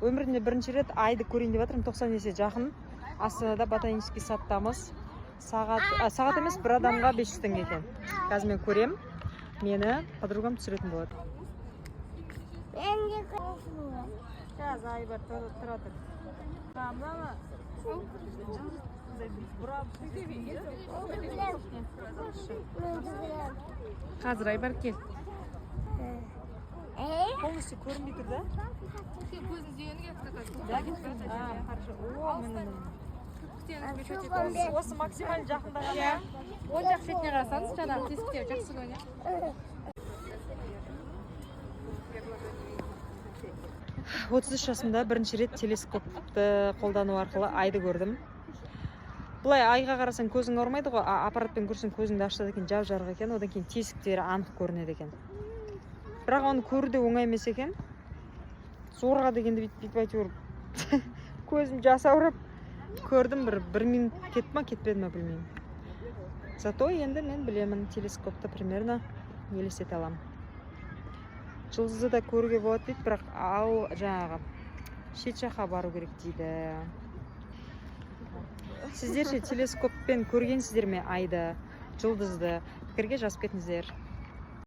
Өмірімде бірінші рет айды көрейін деп жатырмын. 90 есе жақын. Астанада ботанический садтамыз. Сағат емес, бір адамға 500 теңге екен. Қазір мен көрем. Мені подругам түсіретін болады. Қазір ай бар, тұра тұр. Қазір ай бар, кел. Полностью көрінбей тұр да? Осы максимально жақында ғана. Ол жақ шетіне қарасаңыз, жаңағы тесіктер жақсы көне. 33 жасымда бірінші рет телескопты қолдану арқылы айды көрдім. Бұлай айға қарасаң көзің ауырмайды ғой, аппаратпен көрсең көзіңді ашады екен, жап-жарық екен, одан кейін тесіктері анық көрінеді екен. Бірақ оны көруде оңай емес екен. Зорға дегенде бүйтіп әйтеуір көзім жас ауырып көрдім, бір минут кетті ма, кетпеді ма білмеймін. Зато енді мен білемін, телескопты примерно елестете аламын. Жұлдызды да көруге болады дейді, бірақ ал жаңағы шет жаққа бару керек дейді. Сіздер ше телескоппен көргенсіздер ме айды, жұлдызды? Пікірге жазып кетіңіздер.